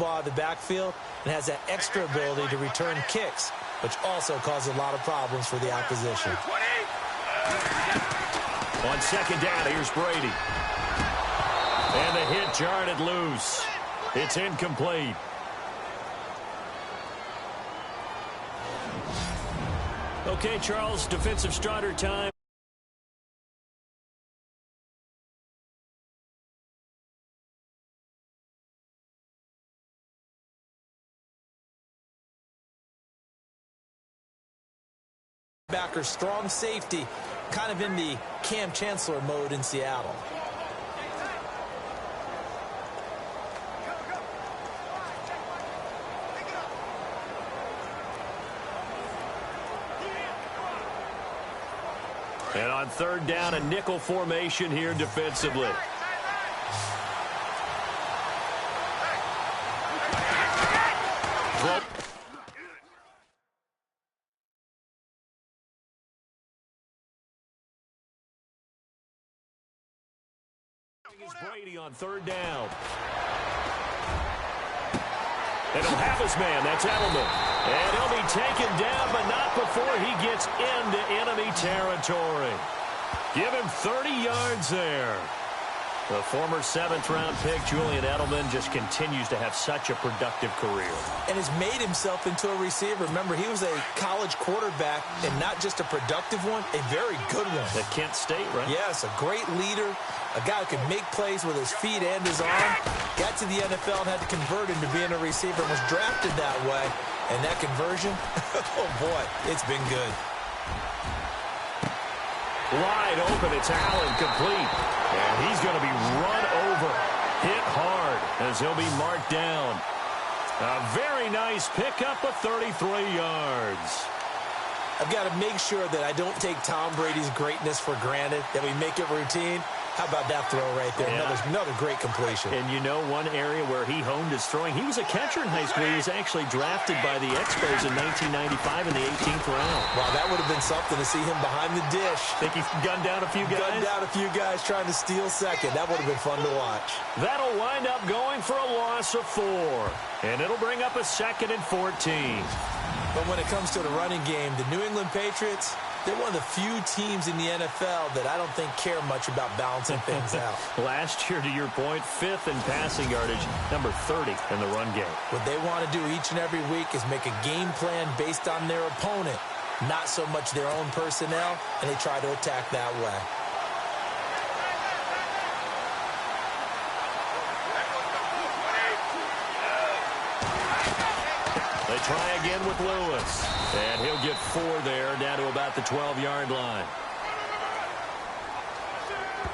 ball out of the backfield and has that extra ability to return kicks, which also causes a lot of problems for the opposition. On second down, here's Brady. And the hit jarred it loose. It's incomplete. Okay, Charles, defensive starter time. Backer, strong safety, kind of in the Cam Chancellor mode in Seattle. And on third down, a nickel formation here defensively. Brady on third down. And he'll have his man. That's Edelman. And he'll be taken down, but not before he gets into enemy territory. Give him 30 yards there. The former seventh-round pick, Julian Edelman, just continues to have such a productive career. And has made himself into a receiver. Remember, he was a college quarterback, and not just a productive one, a very good one. At Kent State, right? Yes, a great leader, a guy who could make plays with his feet and his arm. Got to the NFL and had to convert into being a receiver and was drafted that way. And that conversion, oh boy, it's been good. Wide open, it's Allen, complete. And he's going to be run over, hit hard, as he'll be marked down. A very nice pickup of 33 yards. I've got to make sure that I don't take Tom Brady's greatness for granted, that we make it routine. How about that throw right there? Yeah. Another great completion. And you know one area where he honed his throwing? He was a catcher in high school. He was actually drafted by the Expos in 1995 in the 18th round. Wow, that would have been something to see him behind the dish. Think he gunned down a few guys? Gunned down a few guys trying to steal second. That would have been fun to watch. That'll wind up going for a loss of 4. And it'll bring up a 2nd and 14. But when it comes to the running game, the New England Patriots, they're one of the few teams in the NFL that I don't think care much about balancing things out. Last year, to your point, 5th in passing yardage, number 30 in the run game. What they want to do each and every week is make a game plan based on their opponent, not so much their own personnel, and they try to attack that way. They try again with Lewis. And he'll get 4 there, down to about the 12-yard line.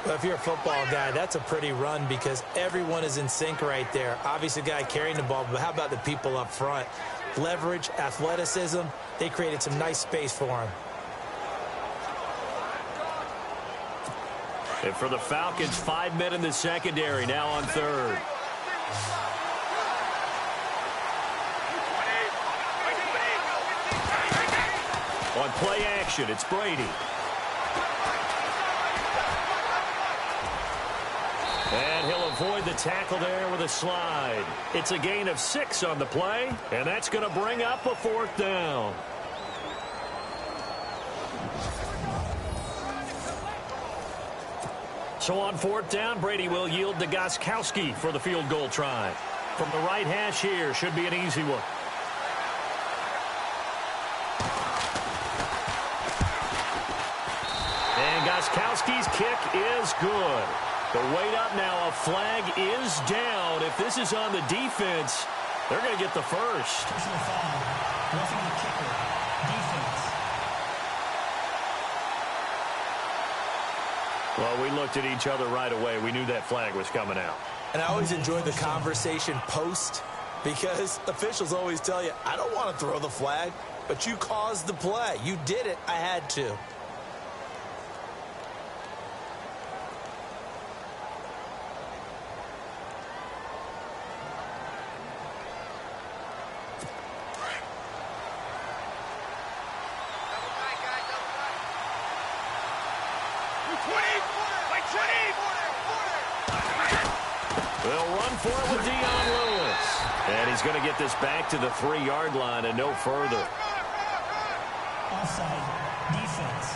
Well, if you're a football guy, that's a pretty run because everyone is in sync right there. Obviously, the guy carrying the ball, but how about the people up front? Leverage, athleticism, they created some nice space for him. And for the Falcons, 5 men in the secondary, now on third. On play action, it's Brady. And he'll avoid the tackle there with a slide. It's a gain of 6 on the play, and that's going to bring up a 4th down. So on 4th down, Brady will yield to Gostkowski for the field goal try. From the right hash here, should be an easy one. Gostkowski's kick is good. The weight up now, a flag is down. If this is on the defense, they're going to get the first. Personal foul. Roughing the kicker. Defense. Well, we looked at each other right away. We knew that flag was coming out. And I always enjoy the conversation post because officials always tell you, I don't want to throw the flag, but you caused the play. You did it. I had to. They'll run for it with Dion Lewis. And he's going to get this back to the 3-yard line and no further. Offside. Defense.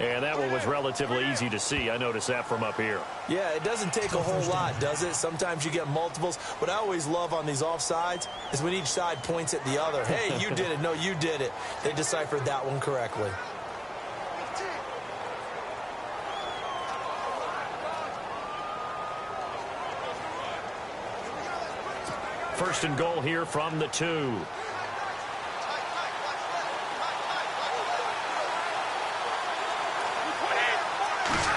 And that one was relatively easy to see. I noticed that from up here. Yeah, it doesn't take a whole lot, does it? Sometimes you get multiples. What I always love on these offsides is when each side points at the other. Hey, you did it. No, you did it. They deciphered that one correctly. First and goal here from the 2.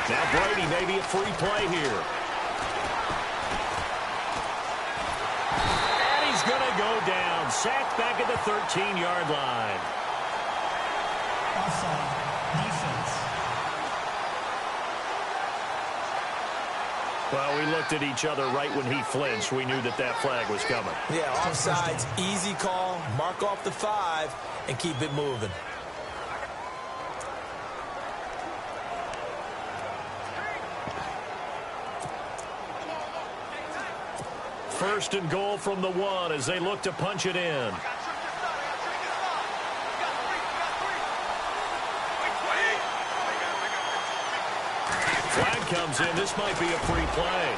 Now Brady, maybe a free play here. And he's going to go down. Sacked back at the 13-yard line. Offside. Defense. Well, we looked at each other right when he flinched. We knew that that flag was coming. Yeah, offsides, easy call. Mark off the 5 and keep it moving. First and goal from the 1 as they look to punch it in. Flag comes in. This might be a free play.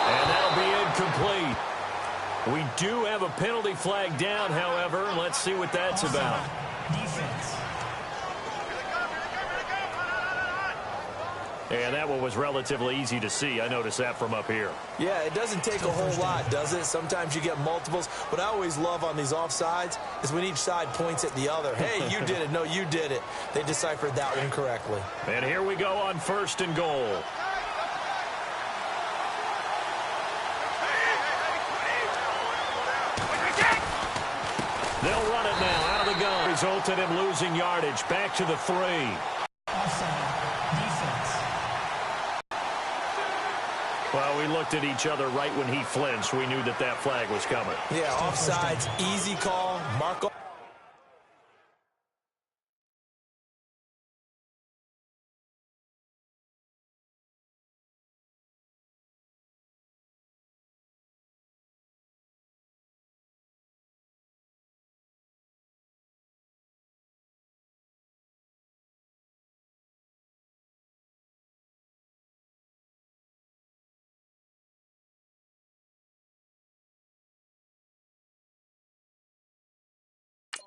And that'll be incomplete. We do have a penalty flag down, however. Let's see what that's about. Defense. And that one was relatively easy to see. I noticed that from up here. Yeah, it doesn't take a whole lot, does it? Sometimes you get multiples. What I always love on these offsides is when each side points at the other. Hey, you did it. No, you did it. They deciphered that one correctly. And here we go on first and goal. They'll run it now out of the gun. Resulted in losing yardage. Back to the 3. Offside. Defense. Well, we looked at each other right when he flinched. We knew that that flag was coming. Yeah, offsides, easy call. Mark off.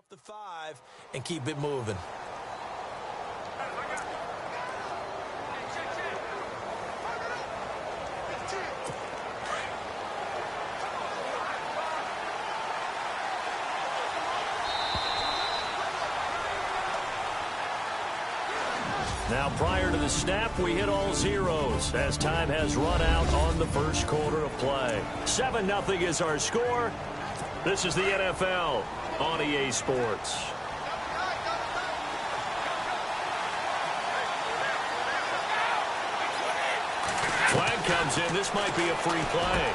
The 5 and keep it moving. Now, prior to the snap, we hit all zeros as time has run out on the first quarter of play. 7-0 is our score. This is the NFL on EA Sports. Flag comes in. This might be a free play.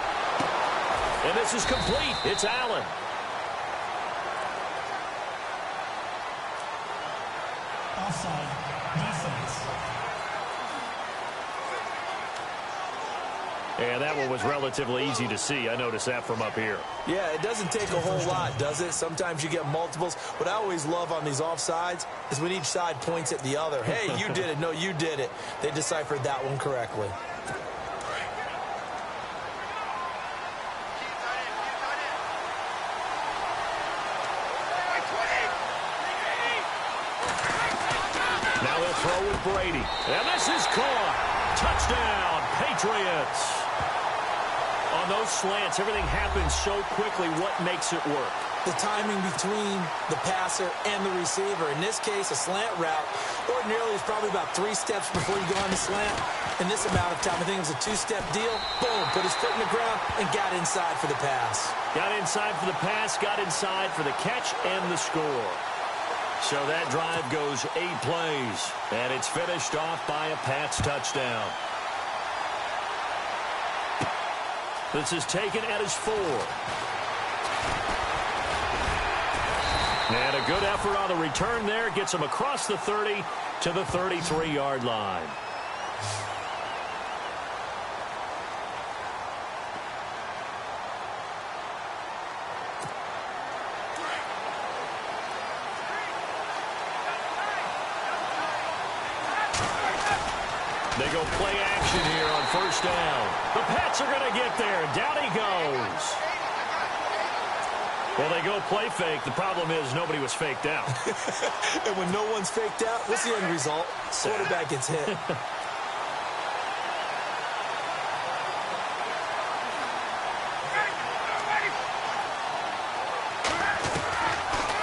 And this is complete. It's Allen. Offside. Defense. And that one was relatively easy to see. I noticed that from up here. Yeah, it doesn't take a whole lot, does it? Sometimes you get multiples. What I always love on these offsides is when each side points at the other. Hey, you did it. No, you did it. They deciphered that one correctly. Now they'll throw with Brady. And this is caught. Touchdown, Patriots. On those slants, everything happens so quickly. What makes it work? The timing between the passer and the receiver. In this case, a slant route ordinarily is probably about 3 steps before you go on the slant. In this amount of time, I think it was a 2-step deal. Boom, put his foot in the ground and got inside for the pass. Got inside for the pass, got inside for the catch and the score. So that drive goes 8 plays, and it's finished off by a Pats touchdown. This is taken at his 4. And a good effort on the return there. Gets him across the 30 to the 33-yard line. They go play action here on first down. The Pats are going to get there. Down he goes. Well, they go play fake. The problem is nobody was faked out. And when no one's faked out, what's the end result? Quarterback gets hit.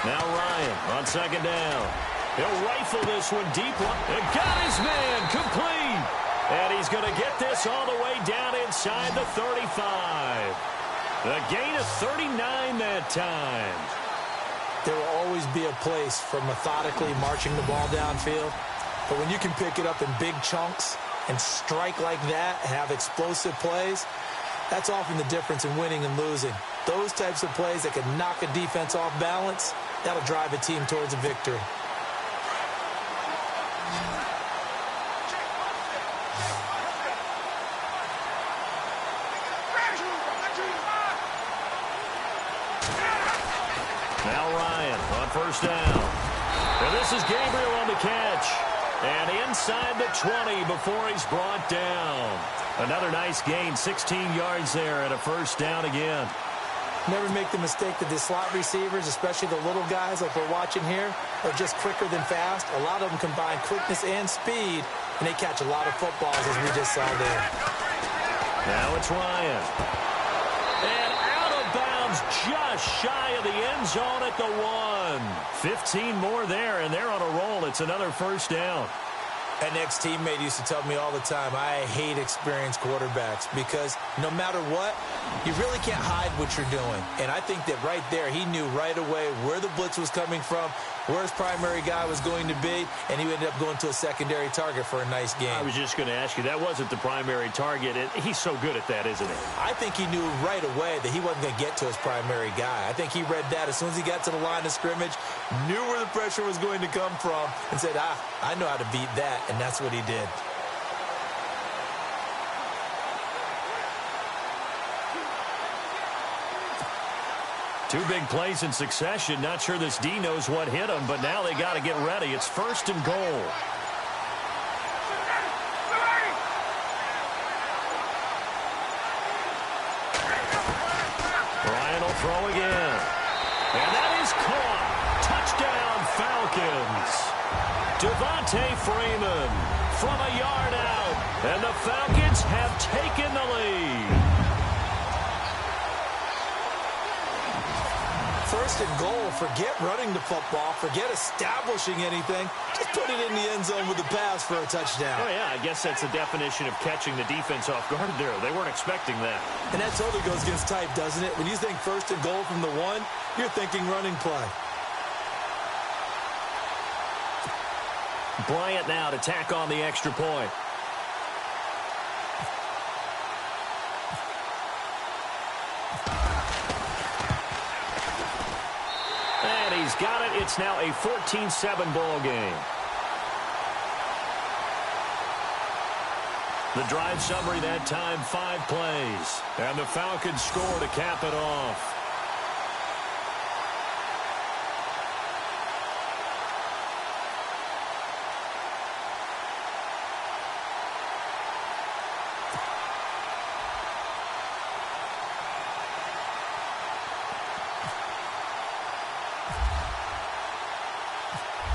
Now Ryan on second down. He'll rifle this one deep. And got his man complete. And he's going to get this all the way down inside the 35. The gain of 39 that time. There will always be a place for methodically marching the ball downfield. But when you can pick it up in big chunks and strike like that, have explosive plays, that's often the difference in winning and losing. Those types of plays that can knock a defense off balance, that'll drive a team towards a victory. Now Ryan on first down. And this is Gabriel on the catch. And inside the 20 before he's brought down. Another nice gain, 16 yards there and a first down again. Never make the mistake that the slot receivers, especially the little guys like we're watching here, are just quicker than fast. A lot of them combine quickness and speed, and they catch a lot of footballs, as we just saw there. Now it's Ryan. And out of bounds, just shy of the end zone at the 1. 15 more there, and they're on a roll. It's another first down. An ex-teammate used to tell me all the time, I hate experienced quarterbacks because no matter what, you really can't hide what you're doing. And I think that right there, he knew right away where the blitz was coming from, where his primary guy was going to be, and he ended up going to a secondary target for a nice game. I was just going to ask you, that wasn't the primary target. He's so good at that, isn't he? I think he knew right away that he wasn't going to get to his primary guy. I think he read that as soon as he got to the line of scrimmage, knew where the pressure was going to come from, and said, I know how to beat that, and that's what he did. Two big plays in succession. Not sure this D knows what hit him, but now they got to get ready. It's first and goal. Ryan will throw again. And that is caught. Touchdown, Falcons. Devontae Freeman from a yard out. And the Falcons have taken the lead. First and goal, forget running the football, forget establishing anything. Just put it in the end zone with a pass for a touchdown. Oh, yeah, I guess that's the definition of catching the defense off guard there. They weren't expecting that. And that totally goes against type, doesn't it? When you think first and goal from the 1, you're thinking running play. Bryant now to tack on the extra point. And he's got it. It's now a 14-7 ball game. The drive summary that time, 5 plays. And the Falcons score to cap it off.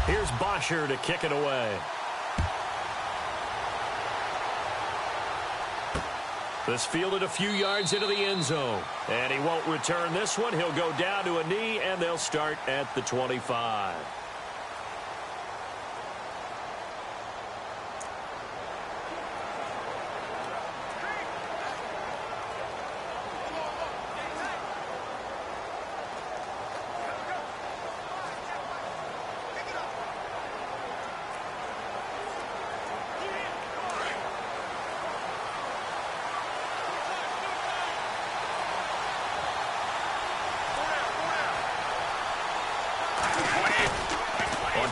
Here's Bosher to kick it away. This fielded a few yards into the end zone. And he won't return this one. He'll go down to a knee, and they'll start at the 25.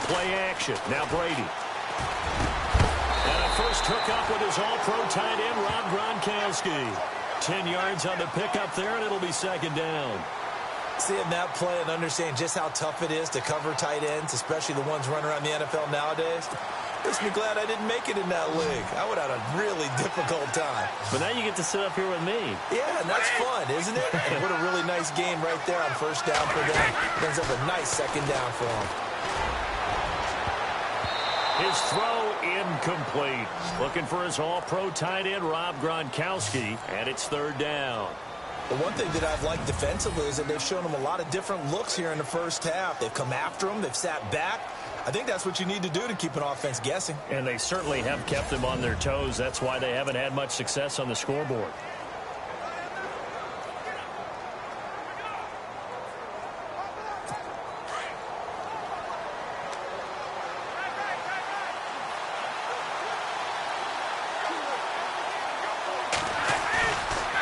Play action. Now Brady. And a first hookup with his all-pro tight end, Rob Gronkowski. 10 yards on the pickup there, and it'll be second down. Seeing that play and understanding just how tough it is to cover tight ends, especially the ones running around the NFL nowadays, Makes me glad I didn't make it in that league. I would have had a really difficult time. But now you get to sit up here with me. Yeah, and that's fun, isn't it? And what a really nice game right there on first down for them. Brings up a nice second down for them. His throw incomplete. Looking for his all-pro tight end, Rob Gronkowski, and it's third down. The one thing that I've liked defensively is that they've shown him a lot of different looks here in the first half. They've come after him. They've sat back. I think that's what you need to do to keep an offense guessing. And they certainly have kept them on their toes. That's why they haven't had much success on the scoreboard.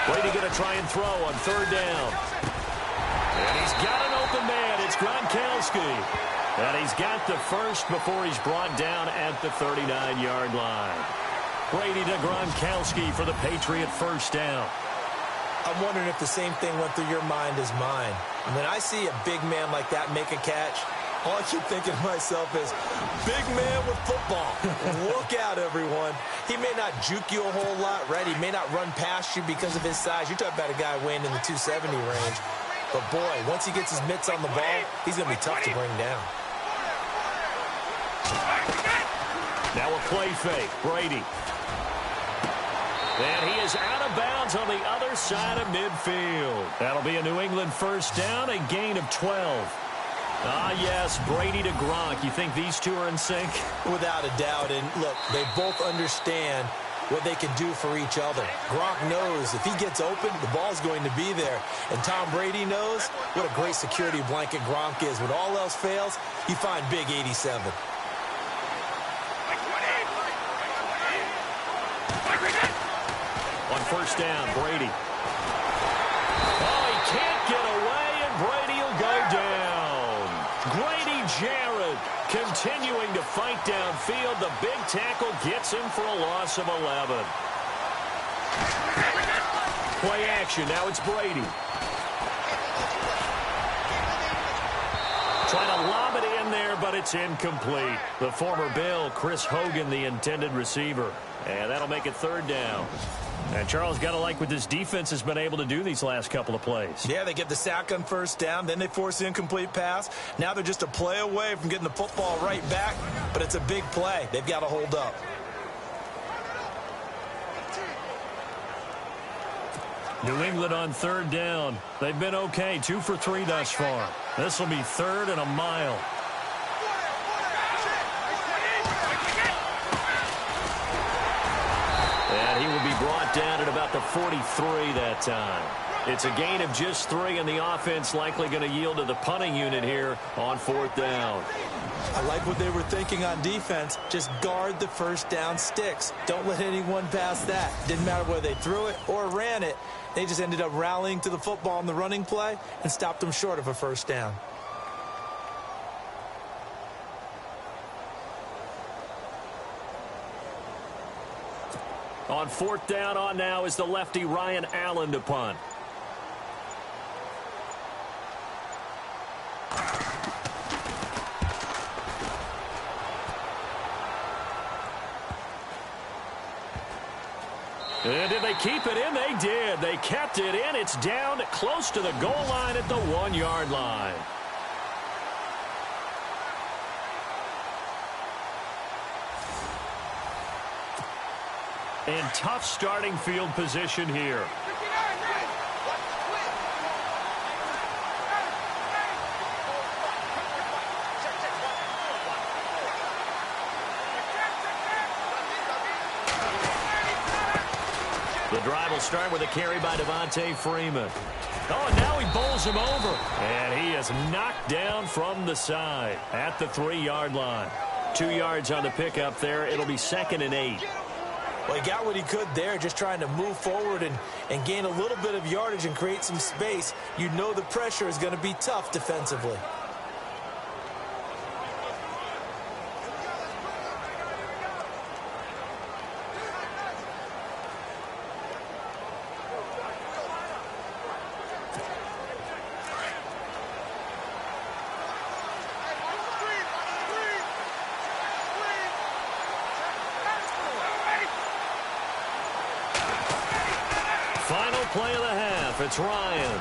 Brady going to try and throw on third down. And he's got an open man. It's Gronkowski. And he's got the first before he's brought down at the 39-yard line. Brady to Gronkowski for the Patriot first down. I'm wondering if the same thing went through your mind as mine. When I see a big man like that make a catch, all I keep thinking to myself is, big man with football. Look out, everyone. He may not juke you a whole lot, right? He may not run past you because of his size. You're talking about a guy weighing in the 270 range. But, boy, once he gets his mitts on the ball, he's going to be tough to bring down. Now a play fake. Brady. And he is out of bounds on the other side of midfield. That'll be a New England first down, a gain of 12. Ah, yes, Brady to Gronk. You think these two are in sync? Without a doubt. And, look, they both understand what they can do for each other. Gronk knows if he gets open, the ball's going to be there. And Tom Brady knows what a great security blanket Gronk is. When all else fails, you find Big 87. On first down, Brady. Oh, he can't get away, and Brady will go down. Grady Jarrett continuing to fight downfield. The big tackle gets him for a loss of 11. Play action. Now it's Brady. Trying to lob it in there, but it's incomplete. The former Bill, Chris Hogan, the intended receiver. And that'll make it third down. And Charles, got to like what this defense has been able to do these last couple of plays. Yeah, they get the sack on first down, then they force the incomplete pass. Now they're just a play away from getting the football right back, but it's a big play. They've got to hold up. New England on third down. They've been okay, 2 for 3 thus far. This will be third and a mile. And he will be brought down at about the 43 that time. It's a gain of just 3, and the offense likely going to yield to the punting unit here on fourth down. I like what they were thinking on defense. Just guard the first down sticks. Don't let anyone pass that. Didn't matter whether they threw it or ran it. They just ended up rallying to the football on the running play and stopped them short of a first down. On fourth down on now is the lefty Ryan Allen to punt. And did they keep it in? They did. They kept it in. It's down close to the goal line at the 1-yard line. And tough starting field position here. The drive will start with a carry by Devontae Freeman. Oh, and now he bowls him over. And he is knocked down from the side at the 3-yard line. 2 yards on the pickup there. It'll be 2nd and 8. Well, he got what he could there, just trying to move forward and gain a little bit of yardage and create some space. You know the pressure is going to be tough defensively. Final play of the half. It's Ryan.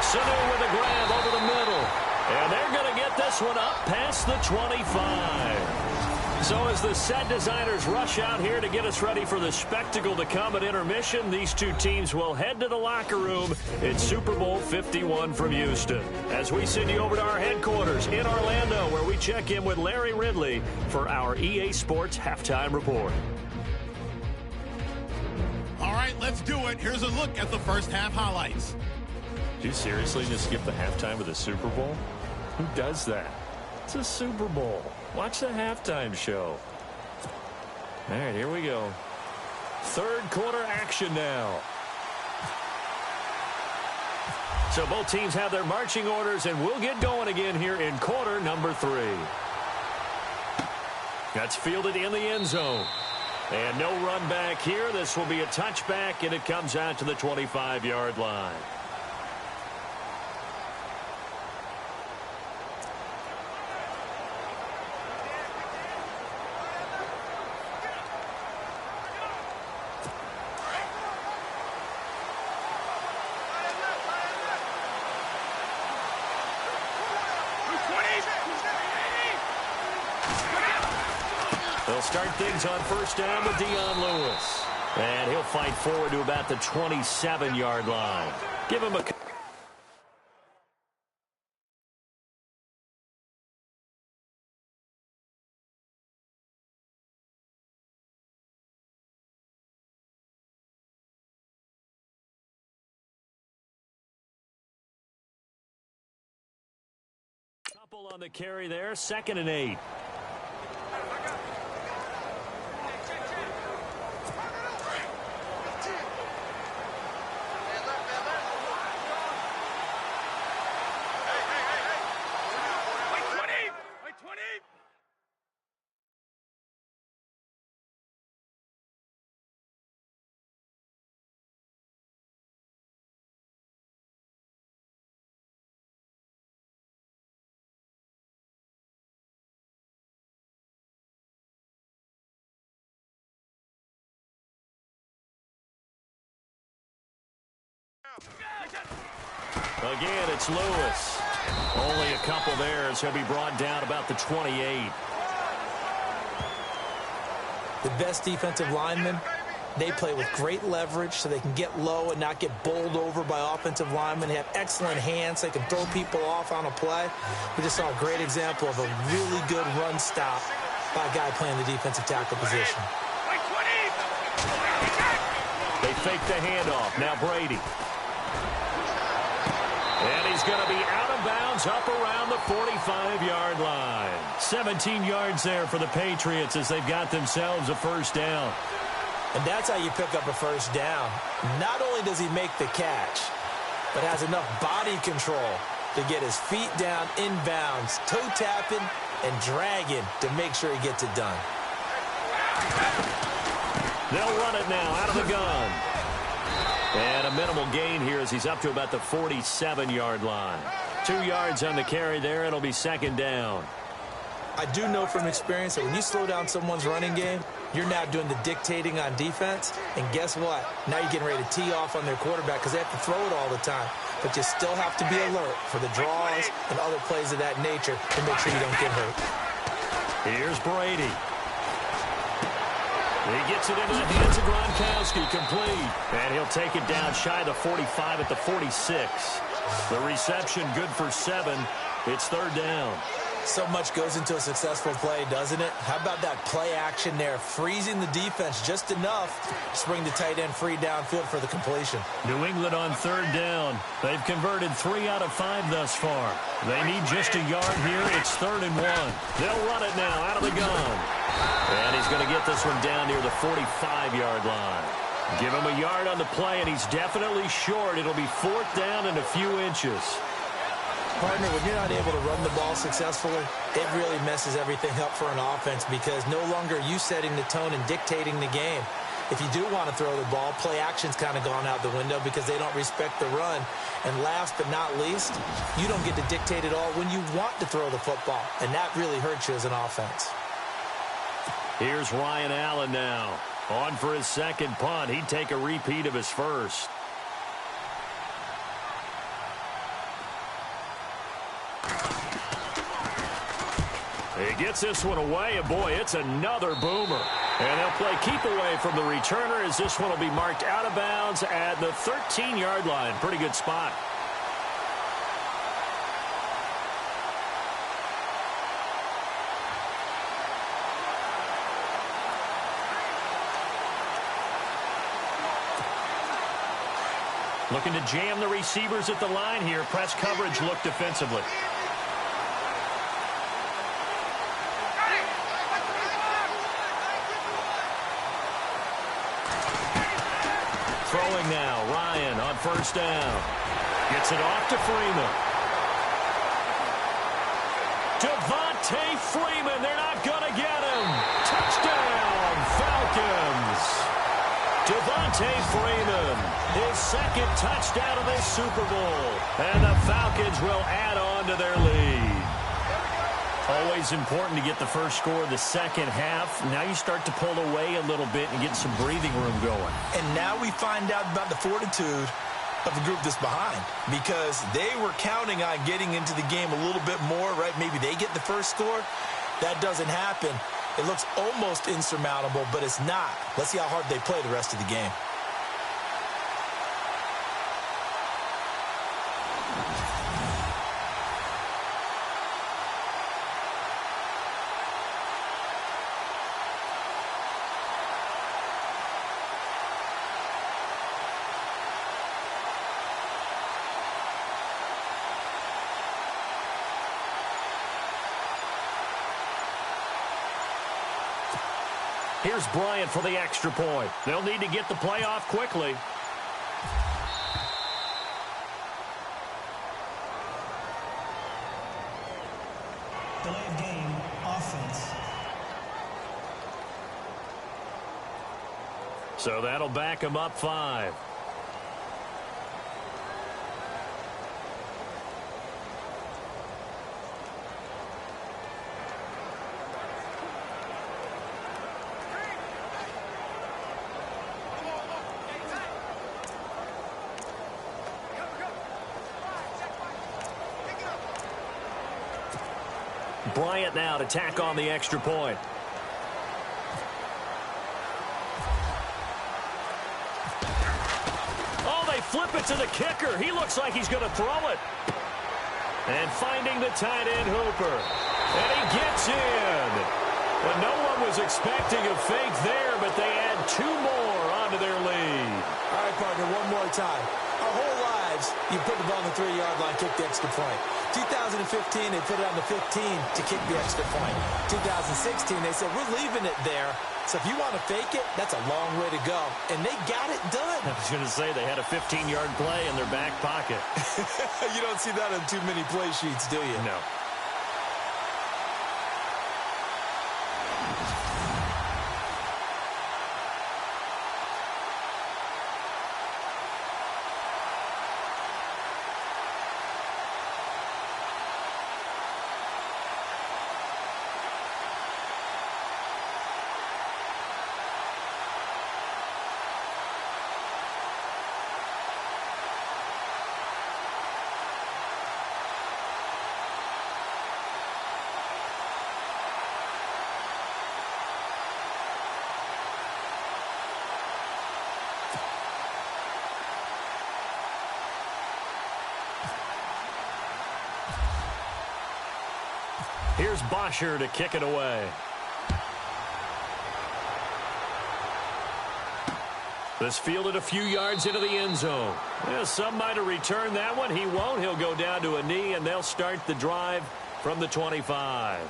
Sanu with a grab over the middle. And they're going to get this one up past the 25. So as the set designers rush out here to get us ready for the spectacle to come at intermission, these two teams will head to the locker room. It's Super Bowl 51 from Houston. As we send you over to our headquarters in Orlando, where we check in with Larry Ridley for our EA Sports Halftime Report. All right, let's do it. Here's a look at the first half highlights. Do you seriously just skip the halftime of the Super Bowl? Who does that? It's a Super Bowl. Watch the halftime show. All right, here we go. Third quarter action now. So both teams have their marching orders, and we'll get going again here in quarter number 3. That's fielded in the end zone. And no run back here. This will be a touchback, and it comes out to the 25-yard line. They'll start things on first down with Dion Lewis. And he'll fight forward to about the 27-yard line. Give him a couple on the carry there. 2nd and 8. Again, it's Lewis. Only a couple there as he'll be brought down about the 28. The best defensive linemen, they play with great leverage so they can get low and not get bowled over by offensive linemen. They have excellent hands. They can throw people off on a play. We just saw a great example of a really good run stop by a guy playing the defensive tackle position. They fake the handoff. Now Brady. And he's going to be out of bounds up around the 45-yard line. 17 yards there for the Patriots as they've got themselves a first down. And that's how you pick up a first down. Not only does he make the catch, but has enough body control to get his feet down inbounds, toe tapping and dragging to make sure he gets it done. They'll run it now out of the gun. And a minimal gain here as he's up to about the 47-yard line. 2 yards on the carry there. It'll be 2nd down. I do know from experience that when you slow down someone's running game, you're now doing the dictating on defense. And guess what? Now you're getting ready to tee off on their quarterback because they have to throw it all the time. But you still have to be alert for the draws and other plays of that nature to make sure you don't get hurt. Here's Brady. He gets it into the hands of Gronkowski, complete. And he'll take it down shy of the 45 at the 46. The reception good for 7. It's 3rd down. So much goes into a successful play, doesn't it? How about that play action there, freezing the defense just enough to bring the tight end free downfield for the completion. New England on 3rd down. They've converted 3 out of 5 thus far. They need just a yard here. It's 3rd and 1. They'll run it now out of the gun. And he's going to get this one down near the 45-yard line. Give him a yard on the play, and he's definitely short. It'll be 4th down and a few inches. Partner, when you're not able to run the ball successfully, it really messes everything up for an offense because no longer are you setting the tone and dictating the game. If you do want to throw the ball, play action's kind of gone out the window because they don't respect the run. And last but not least, you don't get to dictate it all when you want to throw the football. And that really hurts you as an offense. Here's Ryan Allen now. On for his second punt. He'd take a repeat of his first. He gets this one away, and boy, it's another boomer. And they'll play keep away from the returner as this one will be marked out of bounds at the 13-yard line. Pretty good spot. Looking to jam the receivers at the line here. Press coverage look defensively. Throwing now. Ryan on first down. Gets it off to Freeman. Devontae Freeman. They're not going to get him. Touchdown, Falcons. Devontae Freeman, his second touchdown of this Super Bowl. And the Falcons will add on to their lead. Always important to get the first score of the second half. Now you start to pull away a little bit and get some breathing room going. And now we find out about the fortitude of the group that's behind, because they were counting on getting into the game a little bit more, right? Maybe they get the first score. That doesn't happen. It looks almost insurmountable, but it's not. Let's see how hard they play the rest of the game. Here's Bryant for the extra point. They'll need to get the play off quickly. Delay of game, offense. So that'll back him up 5. Bryant now to tack on the extra point. Oh, they flip it to the kicker. He looks like he's going to throw it. And finding the tight end Hooper. And he gets in. Well, no one was expecting a fake there, but they add 2 more onto their lead. All right, partner, one more time. Our whole lives, you put the ball on the 3-yard line, kick the extra point. 2015, they put it on the 15 to kick the extra point. 2016, they said, we're leaving it there. So if you want to fake it, that's a long way to go. And they got it done. I was going to say they had a 15-yard play in their back pocket. You don't see that on too many play sheets, do you? No. Here's Bosher to kick it away. This fielded a few yards into the end zone. Yeah, some might have returned that one. He won't. He'll go down to a knee, and they'll start the drive from the 25.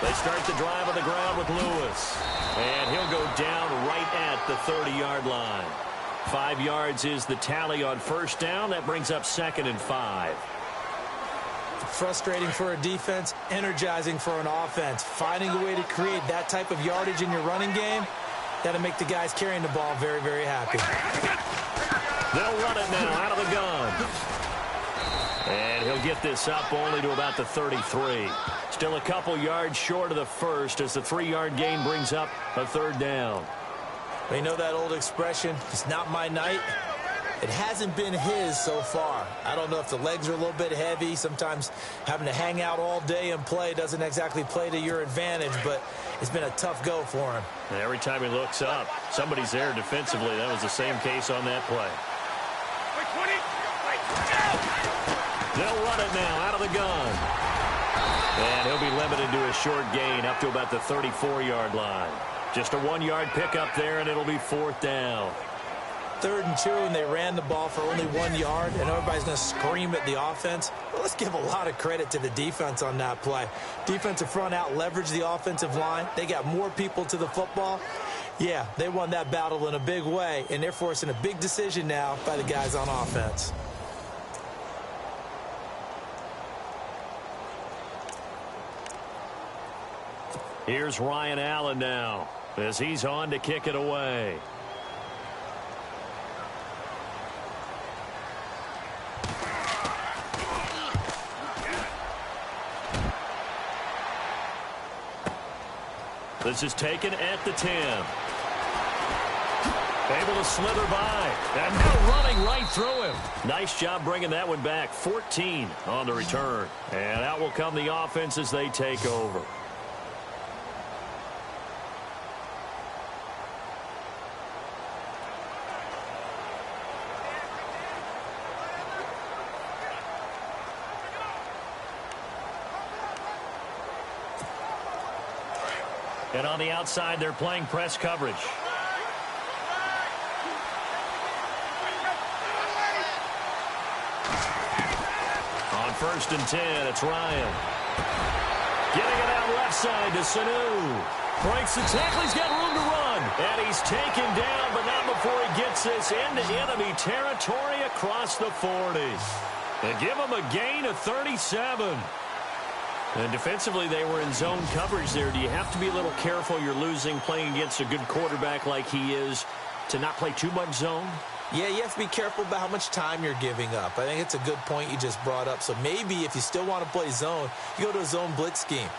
They start the drive on the ground with Lewis. And he'll go down right at the 30-yard line. 5 yards is the tally on first down. That brings up 2nd and 5. Frustrating for a defense, energizing for an offense. Finding a way to create that type of yardage in your running game, that'll make the guys carrying the ball very, very happy. They'll run it now out of the gun. And he'll get this up only to about the 33. Still a couple yards short of the first as the 3-yard gain brings up a third down. You know that old expression, it's not my night? It hasn't been his so far. I don't know if the legs are a little bit heavy. Sometimes having to hang out all day and play doesn't exactly play to your advantage, but it's been a tough go for him. And every time he looks up, somebody's there defensively. That was the same case on that play. They'll run it now out of the gun. And he'll be limited to a short gain up to about the 34-yard line. Just a 1-yard pickup there, and it'll be 4th down. 3rd and 2, and they ran the ball for only 1 yard, and everybody's going to scream at the offense. Well, let's give a lot of credit to the defense on that play. Defensive front out leveraged the offensive line. They got more people to the football. Yeah, they won that battle in a big way, and they're forcing a big decision now by the guys on offense. Here's Ryan Allen now as he's on to kick it away. This is taken at the 10. Able to slither by. And now running right through him. Nice job bringing that one back. 14 on the return. And out will come the offense as they take over. And on the outside, they're playing press coverage. On 1st and 10, it's Ryan. Getting it out left side to Sanu. Breaks the tackle. He's got room to run. And he's taken down, but not before he gets this into enemy territory across the 40. They give him a gain of 37. And defensively, they were in zone coverage there. Do you have to be a little careful? You're losing playing against a good quarterback like he is to not play too much zone? Yeah, you have to be careful about how much time you're giving up. I think it's a good point you just brought up. So maybe if you still want to play zone, you go to a zone blitz scheme.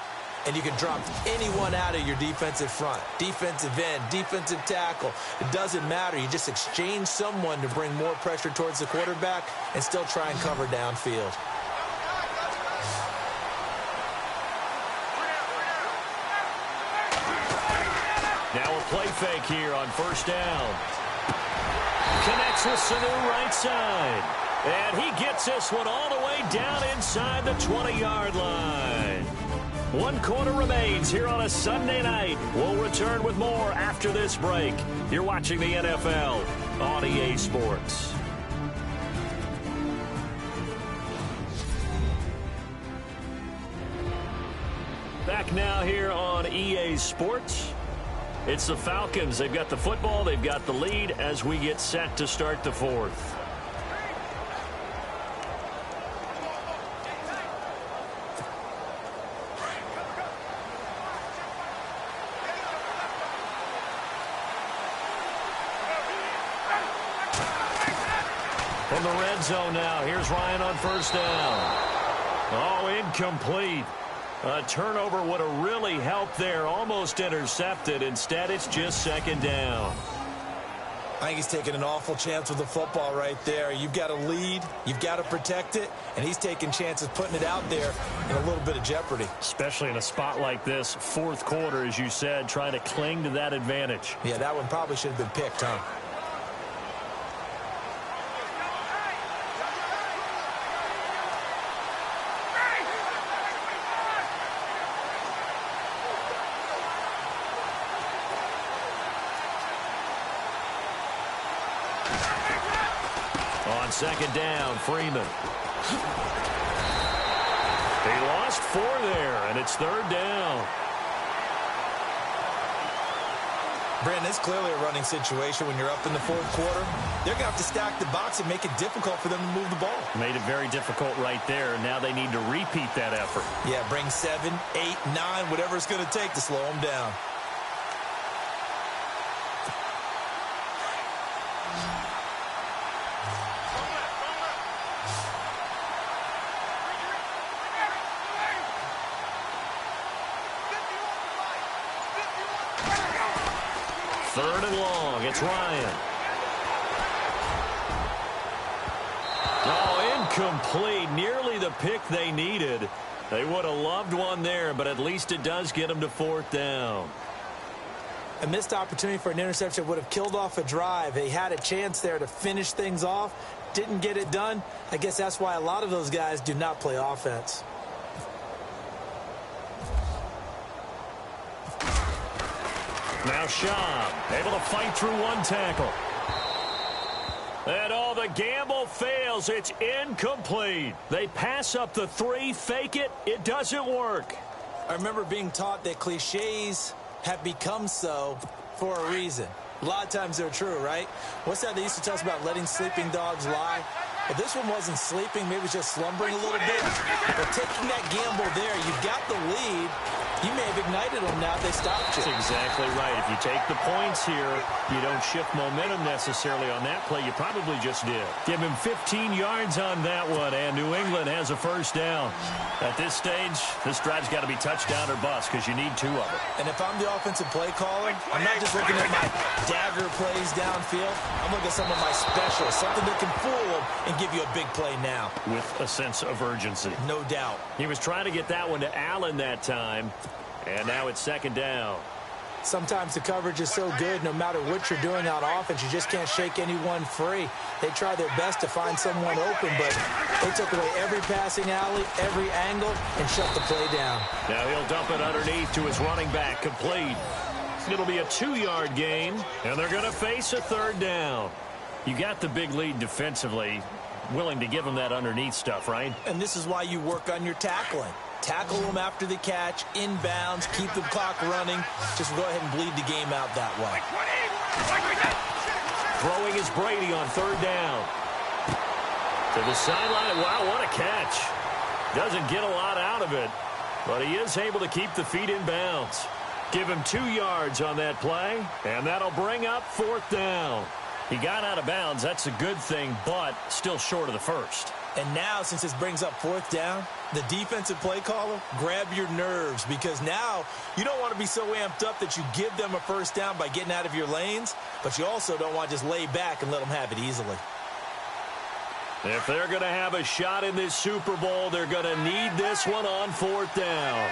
And you can drop anyone out of your defensive front. Defensive end, defensive tackle. It doesn't matter. You just exchange someone to bring more pressure towards the quarterback and still try and cover downfield. Now a play fake here on 1st down. Connects with Sanu right side. And he gets this one all the way down inside the 20-yard line. 1 quarter remains here on a Sunday night. We'll return with more after this break. You're watching the NFL on EA Sports. Back now here on EA Sports. It's the Falcons. They've got the football. They've got the lead as we get set to start the 4th. From the red zone now, here's Ryan on 1st down. Oh, incomplete. A turnover would have really helped there. Almost intercepted. Instead, it's just 2nd down. I think he's taking an awful chance with the football right there. You've got a lead. You've got to protect it. And he's taking chances putting it out there in a little bit of jeopardy. Especially in a spot like this, 4th quarter, as you said, trying to cling to that advantage. Yeah, that one probably should have been picked, huh? On 2nd down, Freeman. He lost 4 there, and it's 3rd down. Brandon, it's clearly a running situation when you're up in the fourth quarter. They're going to have to stack the box and make it difficult for them to move the ball. Made it very difficult right there. Now they need to repeat that effort. Yeah, bring 7, 8, 9, whatever it's going to take to slow them down. Third and long. It's Ryan. Oh, incomplete. Nearly the pick they needed. They would have loved one there, but at least it does get them to fourth down. A missed opportunity for an interception would have killed off a drive. They had a chance there to finish things off. Didn't get it done. I guess that's why a lot of those guys do not play offense. Now Schaub, able to fight through one tackle. And all the gamble fails. It's incomplete. They pass up the 3, fake it. It doesn't work. I remember being taught that cliches have become so for a reason. A lot of times they're true, right? What's that they used to tell us about letting sleeping dogs lie? Well, this one wasn't sleeping. Maybe it was just slumbering a little bit. But taking that gamble there, you got the lead. You may have ignited them now if they stopped you. That's exactly right. If you take the points here, you don't shift momentum necessarily on that play. You probably just did. Give him 15 yards on that one, and New England has a first down. At this stage, this drive's got to be touchdown or bust because you need 2 of it. And if I'm the offensive play caller, I'm not just looking at my dagger plays downfield. I'm looking at some of my specials, something that can fool them and give you a big play now. With a sense of urgency. No doubt. He was trying to get that one to Allen that time. And now it's second down. Sometimes the coverage is so good, no matter what you're doing on offense, you just can't shake anyone free. They try their best to find someone open, but they took away every passing alley, every angle, and shut the play down. Now he'll dump it underneath to his running back, complete. It'll be a 2-yard gain, and they're going to face a third down. You got the big lead defensively, willing to give them that underneath stuff, right? And this is why you work on your tackling. Tackle them after the catch, inbounds, keep the clock running. Just go ahead and bleed the game out that way. Throwing is Brady on third down. To the sideline. Wow, what a catch. Doesn't get a lot out of it, but he is able to keep the feet in bounds. Give him 2 yards on that play, and that'll bring up fourth down. He got out of bounds. That's a good thing, but still short of the first. And now, since this brings up fourth down, the defensive play caller, grab your nerves, because now you don't want to be so amped up that you give them a first down by getting out of your lanes, but you also don't want to just lay back and let them have it easily. If they're going to have a shot in this Super Bowl, they're going to need this one on fourth down.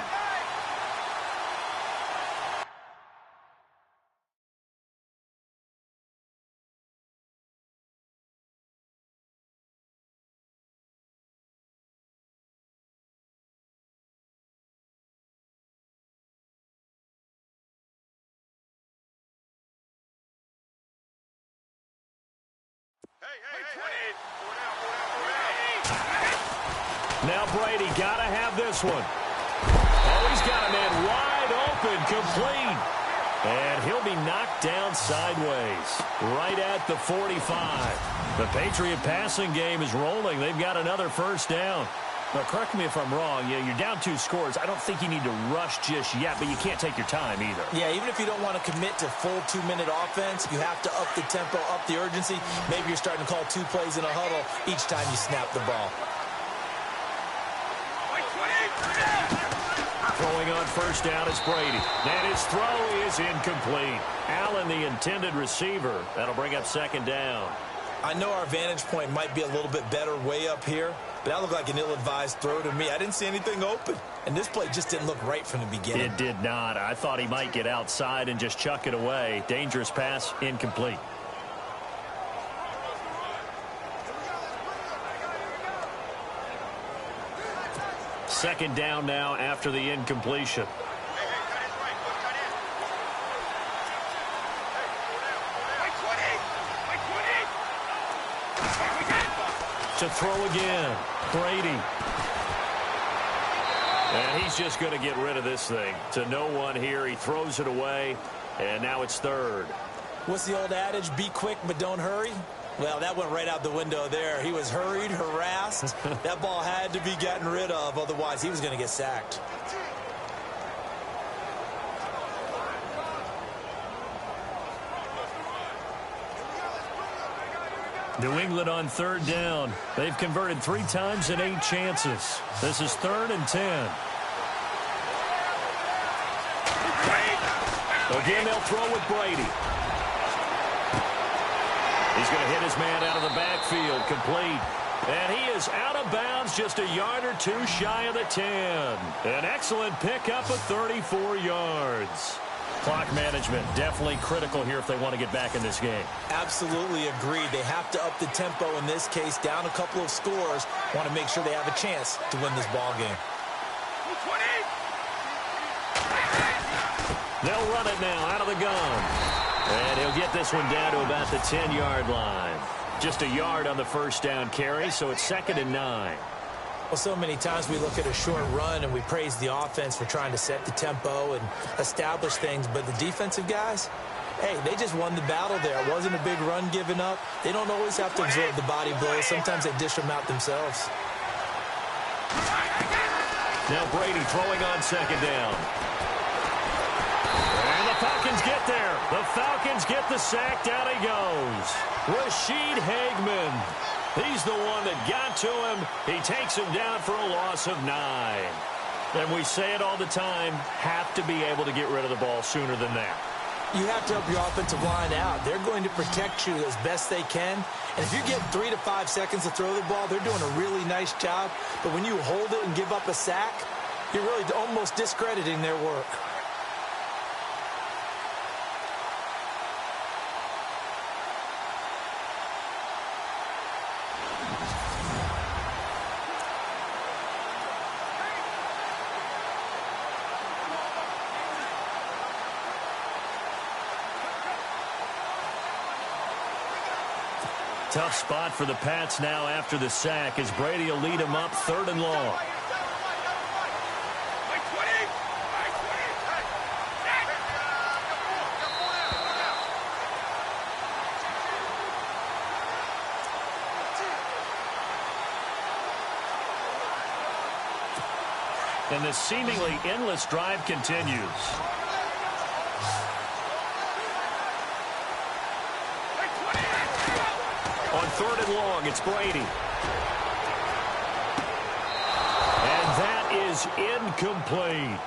Now Brady got to have this one. Oh, he's got a man wide open, complete. And he'll be knocked down sideways, right at the 45. The Patriot passing game is rolling. They've got another first down. Now, correct me if I'm wrong. You're down 2 scores. I don't think you need to rush just yet, but you can't take your time either. Yeah, even if you don't want to commit to full 2-minute offense, you have to up the tempo, up the urgency. Maybe you're starting to call 2 plays in a huddle each time you snap the ball. Throwing on first down is Brady. And his throw is incomplete. Allen, the intended receiver. That'll bring up second down. I know our vantage point might be a little bit better way up here, but that looked like an ill-advised throw to me. I didn't see anything open, and this play just didn't look right from the beginning. It did not. I thought he might get outside and just chuck it away. Dangerous pass, incomplete. Second down now after the incompletion. To throw again, Brady. And he's just going to get rid of this thing. To no one here. He throws it away. And now it's third. What's the old adage? Be quick, but don't hurry. Well, that went right out the window there. He was hurried, harassed. That ball had to be gotten rid of. Otherwise, he was going to get sacked. New England on third down. They've converted 3 times in 8 chances. This is 3rd and 10. Again, they'll throw with Brady. He's going to hit his man out of the backfield, complete. And he is out of bounds, just a yard or 2 shy of the 10. An excellent pickup of 34 yards. Clock management, definitely critical here if they want to get back in this game. Absolutely agreed. They have to up the tempo in this case, down a couple of scores. Want to make sure they have a chance to win this ball game. They'll run it now out of the gun. And he'll get this one down to about the 10-yard line. Just a yard on the first down carry, so it's 2nd and 9. Well, so many times we look at a short run and we praise the offense for trying to set the tempo and establish things. But the defensive guys, hey, they just won the battle there. It wasn't a big run given up. They don't always have to absorb the body blows. Sometimes they dish them out themselves. Now Brady throwing on 2nd down. And the Falcons get there. The Falcons get the sack. Down he goes. Rashid Hageman. He's the one that got to him. He takes him down for a loss of 9. And we say it all the time, have to be able to get rid of the ball sooner than that. You have to help your offensive line out. They're going to protect you as best they can. And if you get 3 to 5 seconds to throw the ball, they're doing a really nice job. But when you hold it and give up a sack, you're really almost discrediting their work. Tough spot for the Pats now after the sack as Brady will lead him up 3rd and long. And the seemingly endless drive continues. On 3rd and long, it's Brady. And that is incomplete.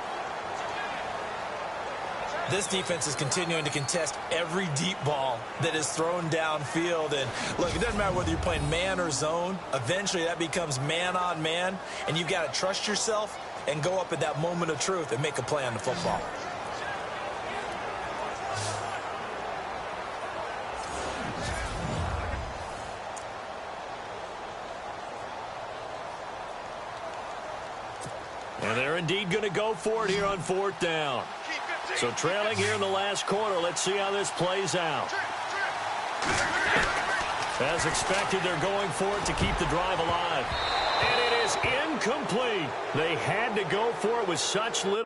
This defense is continuing to contest every deep ball that is thrown downfield. And, look, it doesn't matter whether you're playing man or zone. Eventually, that becomes man on man. And you've got to trust yourself and go up at that moment of truth and make a play on the football. And they're indeed going to go for it here on 4th down. So trailing here in the last quarter, let's see how this plays out. As expected, they're going for it to keep the drive alive. And it is incomplete. They had to go for it with such little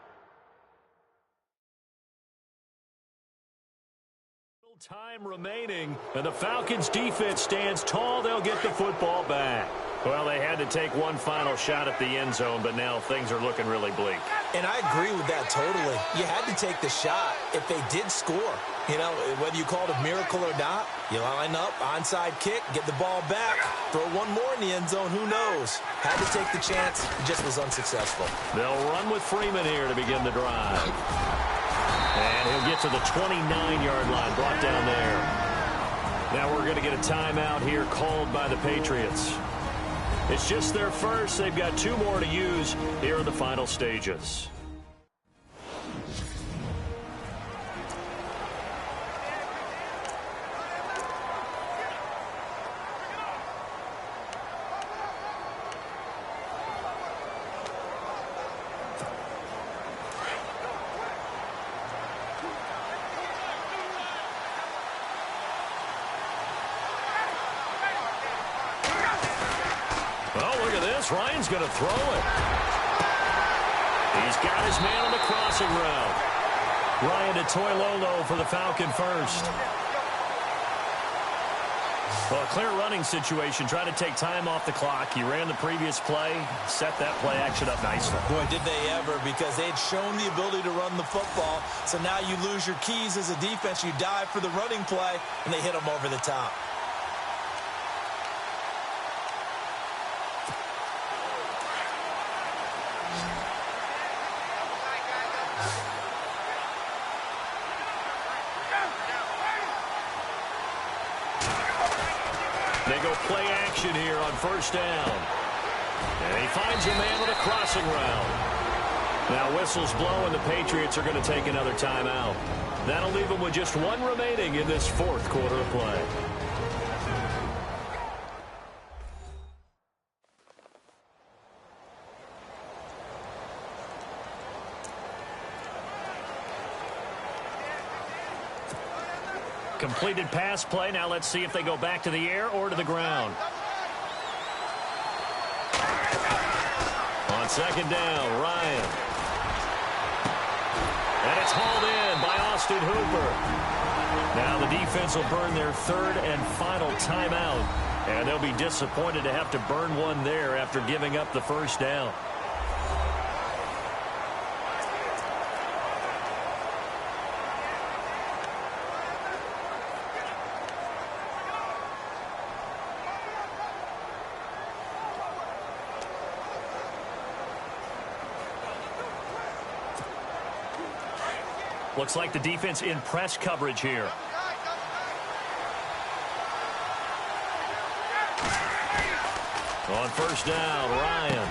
time remaining. And the Falcons defense stands tall. They'll get the football back. Well, they had to take one final shot at the end zone, but now things are looking really bleak. And I agree with that totally. You had to take the shot if they did score. You know, whether you call it a miracle or not, you line up, onside kick, get the ball back, throw one more in the end zone, who knows? Had to take the chance, it just was unsuccessful. They'll run with Freeman here to begin the drive. And he'll get to the 29-yard line, brought down there. Now we're going to get a timeout here called by the Patriots. It's just their first. They've got 2 more to use here in the final stages. Ryan's going to throw it. He's got his man on the crossing route. Ryan Toilolo for the Falcon first. Well, a clear running situation. Trying to take time off the clock. He ran the previous play, set that play action up nicely. Boy, did they ever, because they'd shown the ability to run the football. So now you lose your keys as a defense. You dive for the running play, and they hit them over the top. They go play action here on first down. And he finds a man with a crossing route. Now whistles blow, and the Patriots are going to take another timeout. That'll leave them with just one remaining in this fourth quarter of play. Completed pass play. Now let's see if they go back to the air or to the ground. On second down, Ryan. And it's hauled in by Austin Hooper. Now the defense will burn their third and final timeout. And they'll be disappointed to have to burn one there after giving up the first down. Looks like the defense in press coverage here. On first down, Ryan.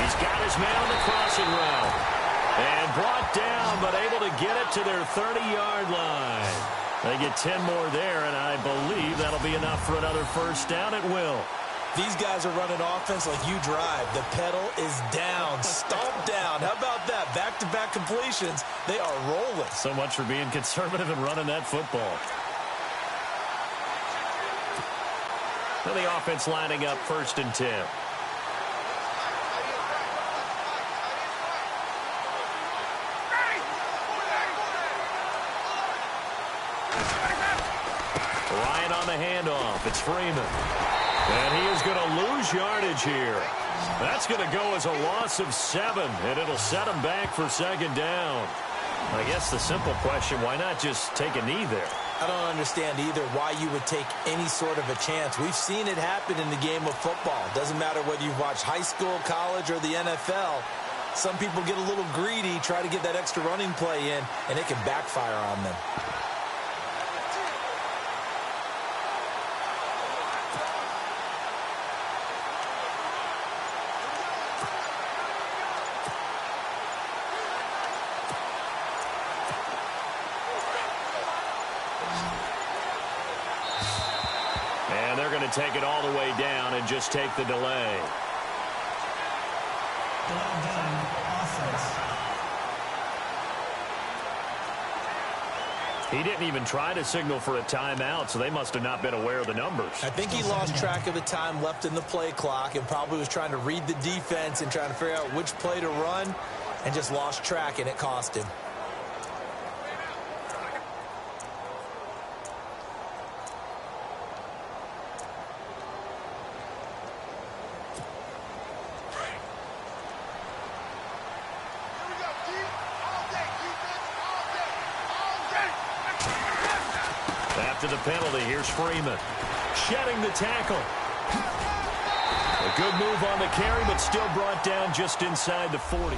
He's got his man on the crossing route. And brought down, but able to get it to their 30-yard line. They get 10 more there, and I believe that'll be enough for another first down. It will. These guys are running offense like you drive. The pedal is down, stomped down. How about that? Back-to-back completions. They are rolling. So much for being conservative and running that football. Now the offense lining up first and 10. Ryan on the handoff. It's Freeman. And he is going to lose yardage here. That's going to go as a loss of 7, and it'll set him back for second down. I guess the simple question, why not just take a knee there? I don't understand either why you would take any sort of a chance. We've seen it happen in the game of football. Doesn't matter whether you've watched high school, college, or the NFL. Some people get a little greedy, try to get that extra running play in, and it can backfire on them. Take it all the way down and just take the delay. He didn't even try to signal for a timeout, so they must have not been aware of the numbers. I think he lost track of the time left in the play clock and probably was trying to read the defense and trying to figure out which play to run and just lost track, and it cost him. After the penalty, here's Freeman. Shedding the tackle. A good move on the carry, but still brought down just inside the 40.